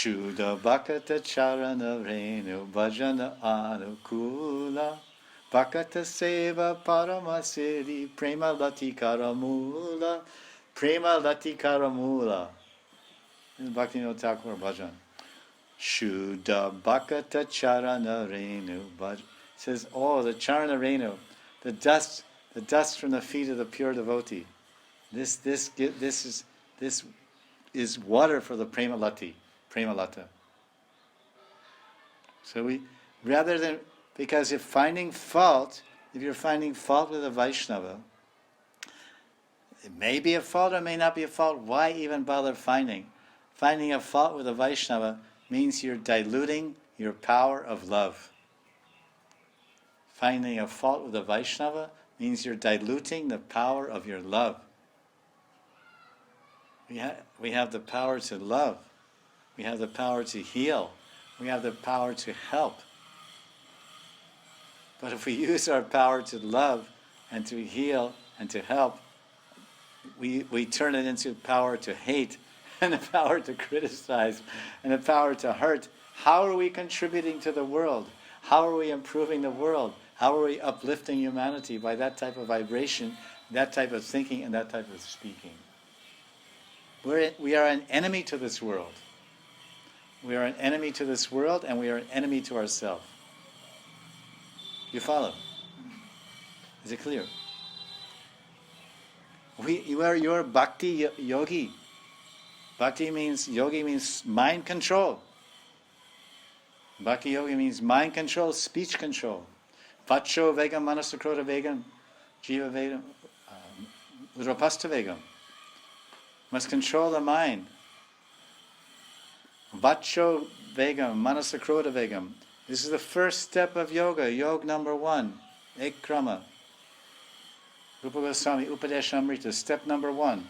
Shuddha Bhakata Charana Renu Bhajana Anukula Bhakata Seva Paramasiddhi Prema Lati Karamula Prema Lati Karamula. Bhaktivinoda Thakur Bhajan. Shuddha Bhakata Charana Renu Bhajan. Says, oh, the Charana Renu, the dust from the feet of the pure devotee. This is water for the Prema Lati. Prema Lata. So rather than, because if you're finding fault with a Vaishnava, it may be a fault or it may not be a fault. Why even bother finding? Finding a fault with a Vaishnava means you're diluting your power of love. Finding a fault with a Vaishnava means you're diluting the power of your love. We have the power to love. We have the power to heal. We have the power to help. But if we use our power to love and to heal and to help, we turn it into power to hate and the power to criticize and the power to hurt. How are we contributing to the world? How are we improving the world? How are we uplifting humanity by that type of vibration, that type of thinking, and that type of speaking? We are an enemy to this world. We are an enemy to this world, and we are an enemy to ourselves. You follow? Is it clear? You're a bhakti yogi. Bhakti means, yogi means mind control. Bhakti yogi means mind control, speech control. Vacho vegam, manasakrota vegam, jiva vegam, udrapasta vegam. Must control the mind. Vacho vegam, manasakrota vegam. This is the first step of yoga, yoga number 1, Ekkrama. Rupa Goswami, Upadeshamrita, step number 1,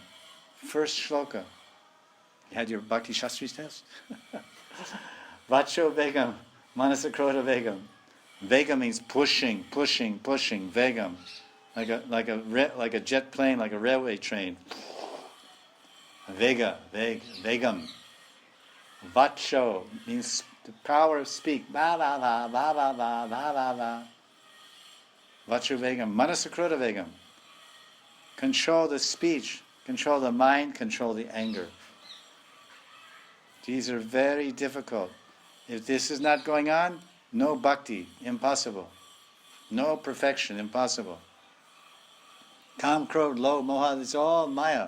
first shloka. You had your Bhakti Shastris test? Vacho vegam, manasakrota vegam. Vegam means pushing, vegam. Like a jet plane, like a railway train. Vegam. Vacho means the power of speak. Va va va va va va va va va. Vacho vegam. Manasakrota vegam. Control the speech, control the mind, control the anger. These are very difficult. If this is not going on, no bhakti, impossible. No perfection, impossible. Kam, krodh, lobh, moha, it's all maya.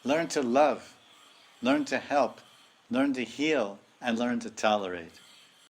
Learn to love, learn to help, learn to heal, and learn to tolerate.